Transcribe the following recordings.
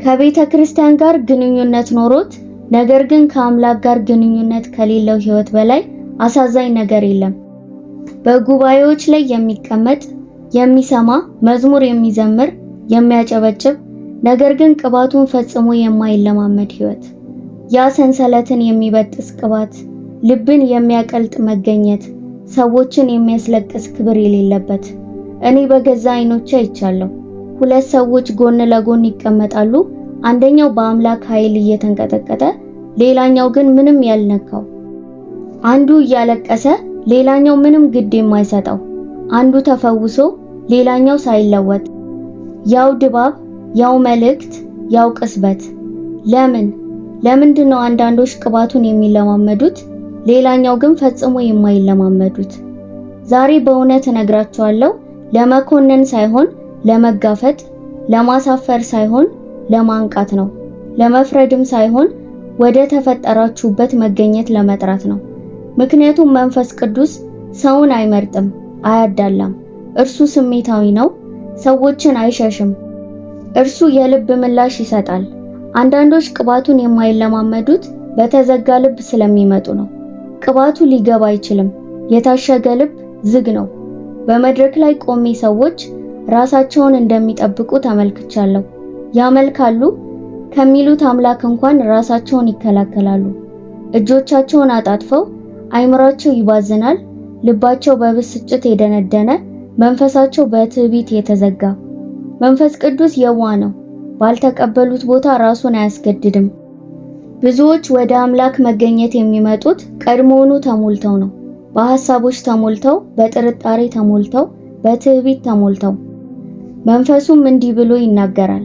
ከቤተ ክርስቲያን ጋር ግንኙነት ኖሮት ነገር ግን ከአምላክ ጋር ግንኙነት ከሌለው ሕይወት በላይ አሳዛኝ ነገር የለም። በጉባኤዎች ላይ የሚቀመጥ፣ የሚሰማ፣ መዝሙር የሚዘምር፣ የሚያጨበጭብ ነገር ግን ቅባቱን ፈጽሞ የማይለማመድ ሕይወት። ያ ሰንሰለትን የሚበጥስ ቅባት፣ ልብን የሚያቀልጥ መገኘት፣ ሰዎችን የሚያስለቅስ ክብር የሌለበት። እኔ በገዛ ዓይኖቼ አይቻለሁ። ሁለት ሰዎች ጎን ለጎን ይቀመጣሉ። አንደኛው በአምላክ ኃይል እየተንቀጠቀጠ፣ ሌላኛው ግን ምንም ያልነካው። አንዱ እያለቀሰ፣ ሌላኛው ምንም ግድ የማይሰጠው። አንዱ ተፈውሶ፣ ሌላኛው ሳይለወጥ። ያው ድባብ፣ ያው መልእክት፣ ያው ቅስበት። ለምንድነው አንዳንዶች ቅባቱን የሚለማመዱት፣ ሌላኛው ግን ፈጽሞ የማይለማመዱት? ዛሬ በእውነት እነግራችኋለሁ፣ ለመኮነን ሳይሆን ለመጋፈጥ፣ ለማሳፈር ሳይሆን ለማንቃት ነው። ለመፍረድም ሳይሆን ወደ ተፈጠራችሁበት መገኘት ለመጥራት ነው። ምክንያቱም መንፈስ ቅዱስ ሰውን አይመርጥም፣ አያዳላም። እርሱ ስሜታዊ ነው፣ ሰዎችን አይሸሽም። እርሱ የልብ ምላሽ ይሰጣል። አንዳንዶች ቅባቱን የማይለማመዱት በተዘጋ ልብ ስለሚመጡ ነው። ቅባቱ ሊገባ አይችልም። የታሸገ ልብ ዝግ ነው። በመድረክ ላይ ቆሜ ሰዎች ራሳቸውን እንደሚጠብቁ ተመልክቻለሁ። ያመልካሉ፣ ከሚሉት አምላክ እንኳን ራሳቸውን ይከላከላሉ። እጆቻቸውን አጣጥፈው አይምሯቸው ይባዝናል፣ ልባቸው በብስጭት የደነደነ፣ መንፈሳቸው በትዕቢት የተዘጋ። መንፈስ ቅዱስ የዋህ ነው። ባልተቀበሉት ቦታ ራሱን አያስገድድም። ብዙዎች ወደ አምላክ መገኘት የሚመጡት ቀድሞውኑ ተሞልተው ነው። በሐሳቦች ተሞልተው፣ በጥርጣሬ ተሞልተው፣ በትዕቢት ተሞልተው። መንፈሱም እንዲህ ብሎ ይናገራል፣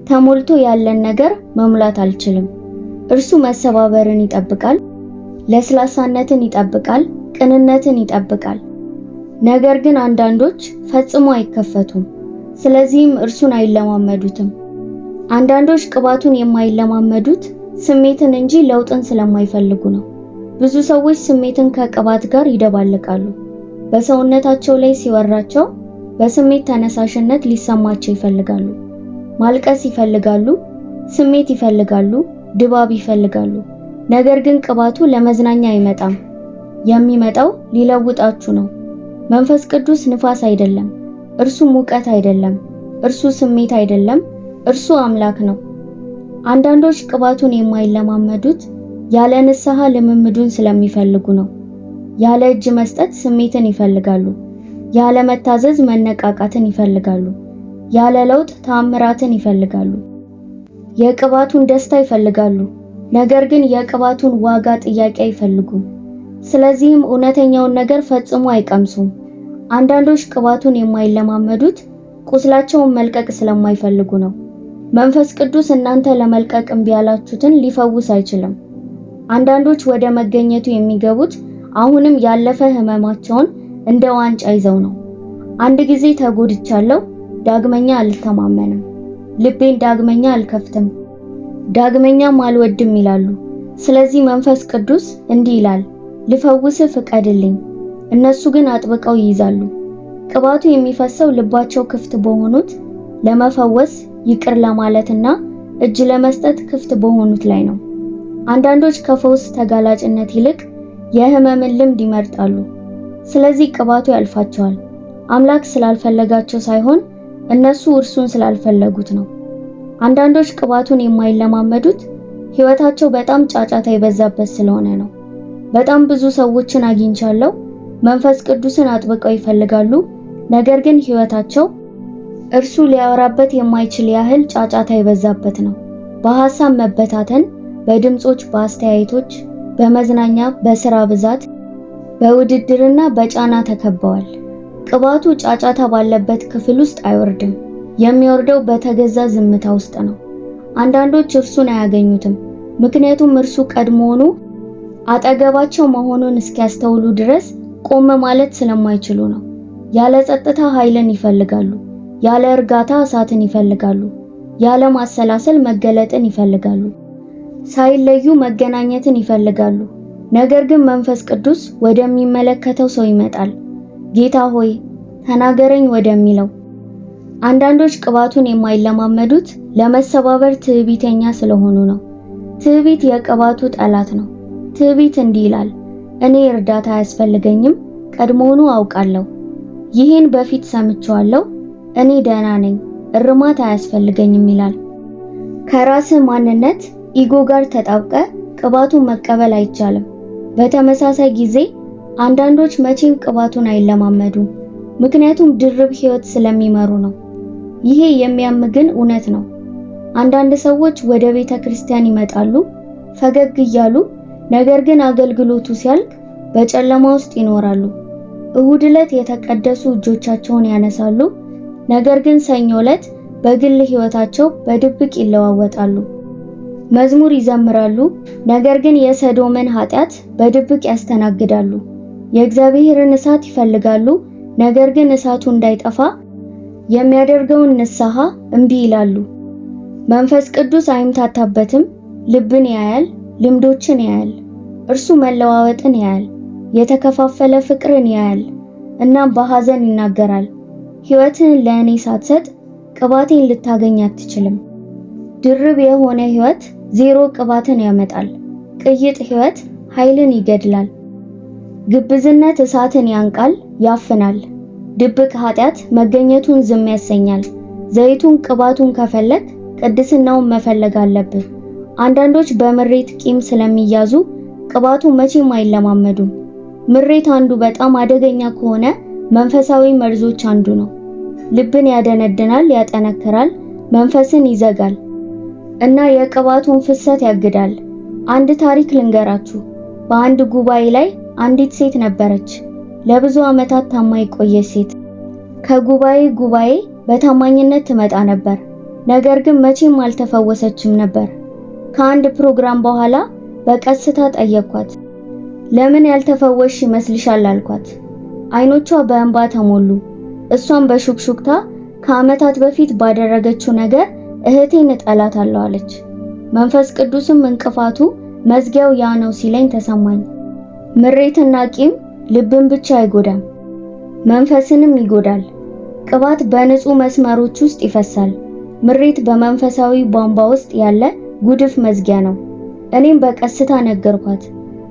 ተሞልቶ ያለን ነገር መሙላት አልችልም። እርሱ መሰባበርን ይጠብቃል፣ ለስላሳነትን ይጠብቃል፣ ቅንነትን ይጠብቃል። ነገር ግን አንዳንዶች ፈጽሞ አይከፈቱም። ስለዚህም እርሱን አይለማመዱትም። አንዳንዶች ቅባቱን የማይለማመዱት ስሜትን እንጂ ለውጥን ስለማይፈልጉ ነው። ብዙ ሰዎች ስሜትን ከቅባት ጋር ይደባልቃሉ። በሰውነታቸው ላይ ሲወራቸው በስሜት ተነሳሽነት ሊሰማቸው ይፈልጋሉ። ማልቀስ ይፈልጋሉ፣ ስሜት ይፈልጋሉ፣ ድባብ ይፈልጋሉ። ነገር ግን ቅባቱ ለመዝናኛ አይመጣም። የሚመጣው ሊለውጣችሁ ነው። መንፈስ ቅዱስ ንፋስ አይደለም። እርሱ ሙቀት አይደለም። እርሱ ስሜት አይደለም። እርሱ አምላክ ነው። አንዳንዶች ቅባቱን የማይለማመዱት ያለ ንስሐ ልምምዱን ስለሚፈልጉ ነው። ያለ እጅ መስጠት ስሜትን ይፈልጋሉ። ያለ መታዘዝ መነቃቃትን ይፈልጋሉ። ያለ ለውጥ ተአምራትን ይፈልጋሉ። የቅባቱን ደስታ ይፈልጋሉ። ነገር ግን የቅባቱን ዋጋ ጥያቄ አይፈልጉም። ስለዚህም እውነተኛውን ነገር ፈጽሞ አይቀምሱም። አንዳንዶች ቅባቱን የማይለማመዱት ቁስላቸውን መልቀቅ ስለማይፈልጉ ነው። መንፈስ ቅዱስ እናንተ ለመልቀቅ እምቢ ያላችሁትን ሊፈውስ አይችልም። አንዳንዶች ወደ መገኘቱ የሚገቡት አሁንም ያለፈ ህመማቸውን እንደ ዋንጫ ይዘው ነው። አንድ ጊዜ ተጎድቻለሁ፣ ዳግመኛ አልተማመንም፣ ልቤን ዳግመኛ አልከፍትም፣ ዳግመኛም አልወድም ይላሉ። ስለዚህ መንፈስ ቅዱስ እንዲህ ይላል፣ ልፈውስህ ፍቀድልኝ። እነሱ ግን አጥብቀው ይይዛሉ። ቅባቱ የሚፈሰው ልባቸው ክፍት በሆኑት ለመፈወስ ይቅር ለማለትና እጅ ለመስጠት ክፍት በሆኑት ላይ ነው። አንዳንዶች ከፈውስ ተጋላጭነት ይልቅ የህመምን ልምድ ይመርጣሉ። ስለዚህ ቅባቱ ያልፋቸዋል። አምላክ ስላልፈለጋቸው ሳይሆን እነሱ እርሱን ስላልፈለጉት ነው። አንዳንዶች ቅባቱን የማይለማመዱት ህይወታቸው በጣም ጫጫታ የበዛበት ስለሆነ ነው። በጣም ብዙ ሰዎችን አግኝቻለሁ። መንፈስ ቅዱስን አጥብቀው ይፈልጋሉ፣ ነገር ግን ህይወታቸው እርሱ ሊያወራበት የማይችል ያህል ጫጫታ የበዛበት ነው። በሐሳብ መበታተን፣ በድምጾች፣ በአስተያየቶች፣ በመዝናኛ፣ በስራ ብዛት፣ በውድድርና በጫና ተከበዋል። ቅባቱ ጫጫታ ባለበት ክፍል ውስጥ አይወርድም። የሚወርደው በተገዛ ዝምታ ውስጥ ነው። አንዳንዶች እርሱን አያገኙትም፣ ምክንያቱም እርሱ ቀድሞውኑ አጠገባቸው መሆኑን እስኪያስተውሉ ድረስ ቆም ማለት ስለማይችሉ ነው። ያለ ጸጥታ ኃይልን ይፈልጋሉ። ያለ እርጋታ እሳትን ይፈልጋሉ። ያለ ማሰላሰል መገለጥን ይፈልጋሉ። ሳይለዩ መገናኘትን ይፈልጋሉ። ነገር ግን መንፈስ ቅዱስ ወደሚመለከተው ሰው ይመጣል። ጌታ ሆይ ተናገረኝ ወደሚለው። አንዳንዶች ቅባቱን የማይለማመዱት ለመሰባበር ትዕቢተኛ ስለሆኑ ነው። ትዕቢት የቅባቱ ጠላት ነው። ትዕቢት እንዲህ ይላል፣ እኔ እርዳታ አያስፈልገኝም፣ ቀድሞውኑ አውቃለሁ፣ ይህን በፊት ሰምቼዋለሁ፣ እኔ ደህና ነኝ፣ እርማት አያስፈልገኝም ይላል። ከራስህ ማንነት ኢጎ ጋር ተጣብቀ ቅባቱን መቀበል አይቻልም። በተመሳሳይ ጊዜ አንዳንዶች መቼም ቅባቱን አይለማመዱም፣ ምክንያቱም ድርብ ህይወት ስለሚመሩ ነው። ይሄ የሚያም ግን እውነት ነው። አንዳንድ ሰዎች ወደ ቤተ ክርስቲያን ይመጣሉ ፈገግ እያሉ፣ ነገር ግን አገልግሎቱ ሲያልቅ በጨለማ ውስጥ ይኖራሉ። እሁድ ዕለት የተቀደሱ እጆቻቸውን ያነሳሉ፣ ነገር ግን ሰኞ ዕለት በግል ህይወታቸው በድብቅ ይለዋወጣሉ። መዝሙር ይዘምራሉ፣ ነገር ግን የሰዶምን ኃጢአት በድብቅ ያስተናግዳሉ። የእግዚአብሔርን እሳት ይፈልጋሉ፣ ነገር ግን እሳቱ እንዳይጠፋ የሚያደርገውን ንስሐ እምቢ ይላሉ። መንፈስ ቅዱስ አይምታታበትም፣ ልብን ያያል፣ ልምዶችን ያያል፣ እርሱ መለዋወጥን ያያል፣ የተከፋፈለ ፍቅርን ያያል፣ እናም በሐዘን ይናገራል። ሕይወትህን ለእኔ ሳትሰጥ ቅባቴን ልታገኝ አትችልም። ድርብ የሆነ ሕይወት ዜሮ ቅባትን ያመጣል። ቅይጥ ሕይወት ኃይልን ይገድላል። ግብዝነት እሳትን ያንቃል፣ ያፍናል። ድብቅ ኃጢአት መገኘቱን ዝም ያሰኛል። ዘይቱን ቅባቱን ከፈለግ ቅድስናውን መፈለግ አለብህ። አንዳንዶች በምሬት ቂም ስለሚያዙ ቅባቱን መቼም አይለማመዱም። ምሬት አንዱ በጣም አደገኛ ከሆነ መንፈሳዊ መርዞች አንዱ ነው። ልብን ያደነድናል፣ ያጠነክራል፣ መንፈስን ይዘጋል እና የቅባቱን ፍሰት ያግዳል። አንድ ታሪክ ልንገራችሁ። በአንድ ጉባኤ ላይ አንዲት ሴት ነበረች፣ ለብዙ ዓመታት ታማ የቆየች ሴት። ከጉባኤ በታማኝነት ትመጣ ነበር፣ ነገር ግን መቼም አልተፈወሰችም ነበር። ከአንድ ፕሮግራም በኋላ በቀስታ ጠየኳት። ለምን ያልተፈወሽ ይመስልሻል አልኳት። አይኖቿ በእንባ ተሞሉ። እሷም በሹክሹክታ ከዓመታት በፊት ባደረገችው ነገር እህቴን እጠላታለሁ አለች። መንፈስ ቅዱስም እንቅፋቱ መዝጊያው ያ ነው ሲለኝ ተሰማኝ። ምሬትና ቂም ልብን ብቻ አይጎዳም፣ መንፈስንም ይጎዳል። ቅባት በንጹህ መስመሮች ውስጥ ይፈሳል። ምሬት በመንፈሳዊ ቧንቧ ውስጥ ያለ ጉድፍ መዝጊያ ነው። እኔም በቀስታ ነገርኳት፣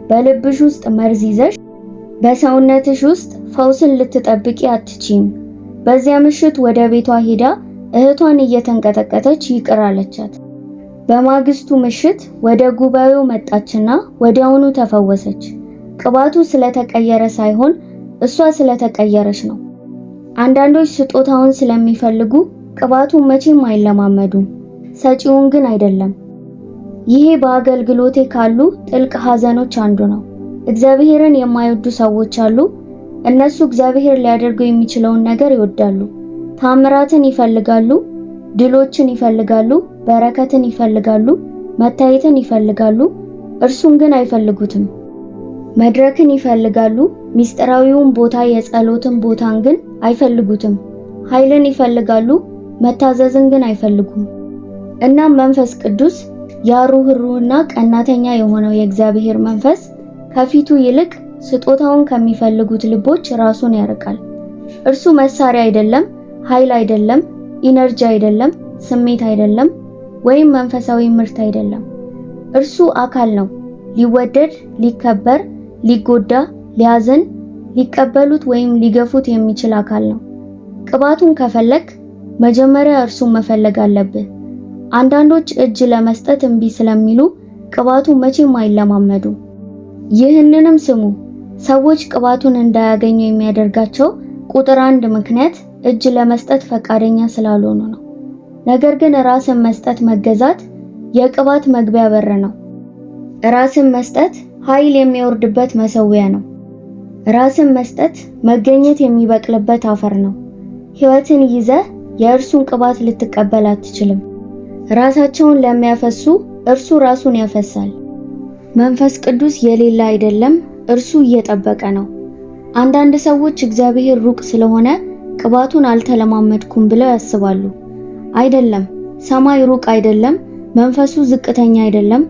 በልብሽ ውስጥ መርዝ ይዘሽ በሰውነትሽ ውስጥ ፈውስን ልትጠብቂ አትችይም። በዚያ ምሽት ወደ ቤቷ ሄዳ እህቷን እየተንቀጠቀጠች ይቅር አለቻት። በማግስቱ ምሽት ወደ ጉባኤው መጣችና ወዲያውኑ ተፈወሰች። ቅባቱ ስለተቀየረ ሳይሆን እሷ ስለተቀየረች ነው። አንዳንዶች ስጦታውን ስለሚፈልጉ ቅባቱን መቼም አይለማመዱም፣ ሰጪውን ግን አይደለም። ይሄ በአገልግሎቴ ካሉ ጥልቅ ሐዘኖች አንዱ ነው። እግዚአብሔርን የማይወዱ ሰዎች አሉ። እነሱ እግዚአብሔር ሊያደርገው የሚችለውን ነገር ይወዳሉ። ታምራትን ይፈልጋሉ፣ ድሎችን ይፈልጋሉ፣ በረከትን ይፈልጋሉ፣ መታየትን ይፈልጋሉ። እርሱን ግን አይፈልጉትም። መድረክን ይፈልጋሉ፣ ሚስጥራዊውን ቦታ የጸሎትን ቦታን ግን አይፈልጉትም። ኃይልን ይፈልጋሉ፣ መታዘዝን ግን አይፈልጉም። እናም መንፈስ ቅዱስ ያ ሩህሩህና ቀናተኛ የሆነው የእግዚአብሔር መንፈስ ከፊቱ ይልቅ ስጦታውን ከሚፈልጉት ልቦች ራሱን ያርቃል። እርሱ መሳሪያ አይደለም፣ ኃይል አይደለም፣ ኢነርጂ አይደለም፣ ስሜት አይደለም፣ ወይም መንፈሳዊ ምርት አይደለም። እርሱ አካል ነው። ሊወደድ፣ ሊከበር፣ ሊጎዳ፣ ሊያዝን፣ ሊቀበሉት ወይም ሊገፉት የሚችል አካል ነው። ቅባቱን ከፈለክ መጀመሪያ እርሱን መፈለግ አለብህ። አንዳንዶች እጅ ለመስጠት እምቢ ስለሚሉ ቅባቱን መቼም አይለማመዱም። ይህንንም ስሙ። ሰዎች ቅባቱን እንዳያገኙ የሚያደርጋቸው ቁጥር አንድ ምክንያት እጅ ለመስጠት ፈቃደኛ ስላልሆኑ ነው። ነገር ግን ራስን መስጠት መገዛት የቅባት መግቢያ በር ነው። ራስን መስጠት ኃይል የሚወርድበት መሰዊያ ነው። ራስን መስጠት መገኘት የሚበቅልበት አፈር ነው። ሕይወትን ይዘህ የእርሱን ቅባት ልትቀበል አትችልም። ራሳቸውን ለሚያፈሱ እርሱ ራሱን ያፈሳል። መንፈስ ቅዱስ የሌለ አይደለም፣ እርሱ እየጠበቀ ነው። አንዳንድ ሰዎች እግዚአብሔር ሩቅ ስለሆነ ቅባቱን አልተለማመድኩም ብለው ያስባሉ። አይደለም፣ ሰማይ ሩቅ አይደለም፣ መንፈሱ ዝቅተኛ አይደለም፣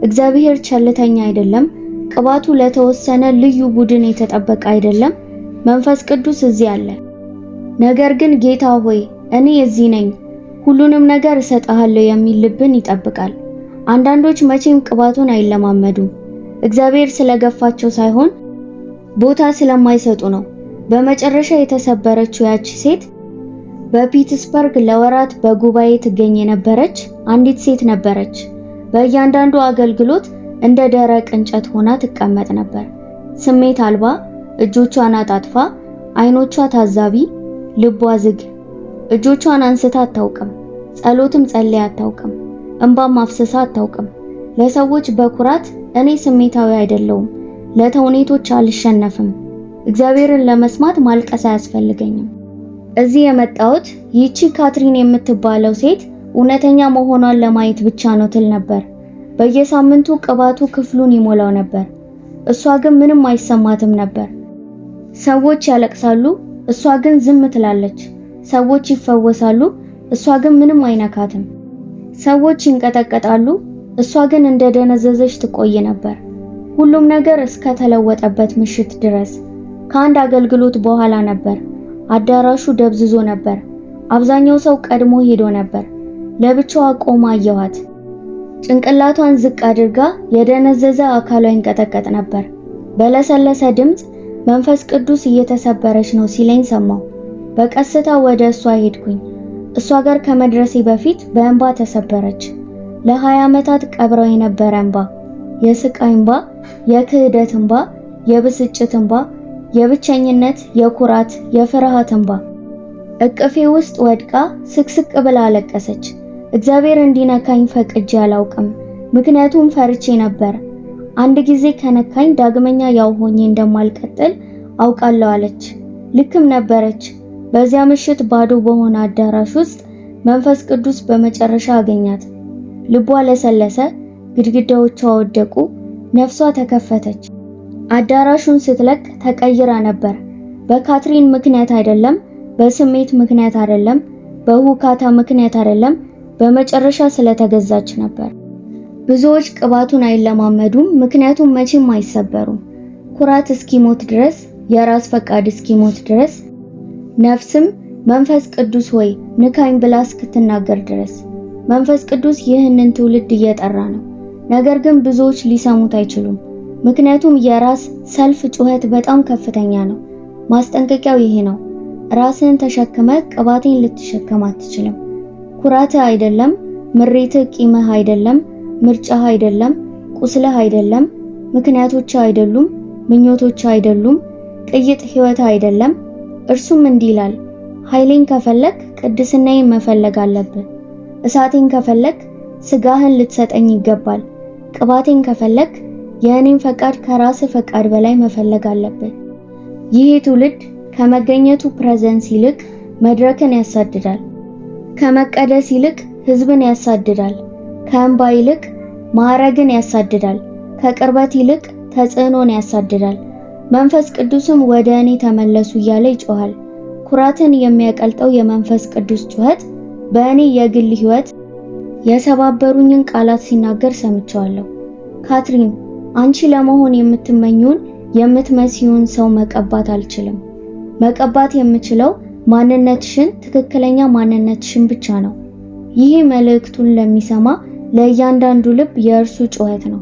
እግዚአብሔር ቸልተኛ አይደለም፣ ቅባቱ ለተወሰነ ልዩ ቡድን የተጠበቀ አይደለም። መንፈስ ቅዱስ እዚህ አለ። ነገር ግን ጌታ ሆይ እኔ እዚህ ነኝ፣ ሁሉንም ነገር እሰጥሃለሁ የሚል ልብን ይጠብቃል። አንዳንዶች መቼም ቅባቱን አይለማመዱም። እግዚአብሔር ስለገፋቸው ሳይሆን ቦታ ስለማይሰጡ ነው። በመጨረሻ የተሰበረችው ያቺ ሴት በፒትስበርግ ለወራት በጉባኤ ትገኝ የነበረች አንዲት ሴት ነበረች። በእያንዳንዱ አገልግሎት እንደ ደረቅ እንጨት ሆና ትቀመጥ ነበር። ስሜት አልባ፣ እጆቿን አጣጥፋ፣ አይኖቿ ታዛቢ፣ ልቧ ዝግ። እጆቿን አንስታ አታውቅም፣ ጸሎትም ጸልያ አታውቅም፣ እንባም አፍስሳ አታውቅም። ለሰዎች በኩራት እኔ ስሜታዊ አይደለሁም፣ ለተውኔቶች አልሸነፍም፣ እግዚአብሔርን ለመስማት ማልቀስ አያስፈልገኝም። እዚህ የመጣሁት ይቺ ካትሪን የምትባለው ሴት እውነተኛ መሆኗን ለማየት ብቻ ነው ትል ነበር። በየሳምንቱ ቅባቱ ክፍሉን ይሞላው ነበር። እሷ ግን ምንም አይሰማትም ነበር። ሰዎች ያለቅሳሉ፣ እሷ ግን ዝም ትላለች። ሰዎች ይፈወሳሉ፣ እሷ ግን ምንም አይነካትም። ሰዎች ይንቀጠቀጣሉ፣ እሷ ግን እንደደነዘዘች ትቆይ ነበር። ሁሉም ነገር እስከ ተለወጠበት ምሽት ድረስ። ከአንድ አገልግሎት በኋላ ነበር። አዳራሹ ደብዝዞ ነበር። አብዛኛው ሰው ቀድሞ ሄዶ ነበር። ለብቻዋ ቆማ አየኋት። ጭንቅላቷን ዝቅ አድርጋ የደነዘዘ አካሏ ይንቀጠቀጥ ነበር። በለሰለሰ ድምፅ መንፈስ ቅዱስ እየተሰበረች ነው ሲለኝ ሰማሁ። በቀስታ ወደ እሷ ሄድኩኝ። እሷ ጋር ከመድረሴ በፊት በእንባ ተሰበረች። ለ20 ዓመታት ቀብረው የነበረ እንባ፣ የስቃይ እንባ፣ የክህደት እንባ፣ የብስጭት እንባ፣ የብቸኝነት፣ የኩራት፣ የፍርሃት እንባ። እቅፌ ውስጥ ወድቃ ስቅስቅ ብላ አለቀሰች። እግዚአብሔር እንዲነካኝ ፈቅጄ አላውቅም፣ ምክንያቱም ፈርቼ ነበር። አንድ ጊዜ ከነካኝ ዳግመኛ ያው ሆኜ እንደማልቀጥል አውቃለሁ አለች። ልክም ነበረች። በዚያ ምሽት ባዶ በሆነ አዳራሽ ውስጥ መንፈስ ቅዱስ በመጨረሻ አገኛት። ልቧ ለሰለሰ፣ ግድግዳዎቿ ወደቁ፣ ነፍሷ ተከፈተች። አዳራሹን ስትለቅ ተቀይራ ነበር። በካትሪን ምክንያት አይደለም፣ በስሜት ምክንያት አይደለም፣ በሁካታ ምክንያት አይደለም፣ በመጨረሻ ስለተገዛች ነበር። ብዙዎች ቅባቱን አይለማመዱም፣ ምክንያቱም መቼም አይሰበሩም። ኩራት እስኪሞት ድረስ፣ የራስ ፈቃድ እስኪሞት ድረስ፣ ነፍስም መንፈስ ቅዱስ ሆይ ንካኝ ብላ እስክትናገር ድረስ። መንፈስ ቅዱስ ይህንን ትውልድ እየጠራ ነው። ነገር ግን ብዙዎች ሊሰሙት አይችሉም። ምክንያቱም የራስ ሰልፍ ጩኸት በጣም ከፍተኛ ነው። ማስጠንቀቂያው ይሄ ነው። ራስህን ተሸክመ ቅባቴን ልትሸከም አትችልም። ኩራትህ አይደለም፣ ምሬትህ ቂምህ አይደለም፣ ምርጫህ አይደለም፣ ቁስልህ አይደለም፣ ምክንያቶችህ አይደሉም፣ ምኞቶችህ አይደሉም፣ ቅይጥ ህይወትህ አይደለም። እርሱም እንዲህ ይላል፣ ኃይሌን ከፈለክ ቅድስናዬን መፈለግ አለብህ። እሳቴን ከፈለክ ስጋህን ልትሰጠኝ ይገባል። ቅባቴን ከፈለክ የእኔን ፈቃድ ከራስህ ፈቃድ በላይ መፈለግ አለብህ። ይህ ትውልድ ከመገኘቱ ፕሬዘንስ ይልቅ መድረክን ያሳድዳል። ከመቀደስ ይልቅ ህዝብን ያሳድዳል። ከእንባ ይልቅ ማዕረግን ያሳድዳል። ከቅርበት ይልቅ ተጽዕኖን ያሳድዳል። መንፈስ ቅዱስም ወደ እኔ ተመለሱ እያለ ይጮሃል። ኩራትን የሚያቀልጠው የመንፈስ ቅዱስ ጩኸት በእኔ የግል ህይወት የሰባበሩኝን ቃላት ሲናገር ሰምቻለሁ። ካትሪን፣ አንቺ ለመሆን የምትመኙን የምትመስዩን ሰው መቀባት አልችልም። መቀባት የምችለው ማንነትሽን፣ ትክክለኛ ማንነትሽን ብቻ ነው። ይሄ መልእክቱን ለሚሰማ ለእያንዳንዱ ልብ የእርሱ ጩኸት ነው።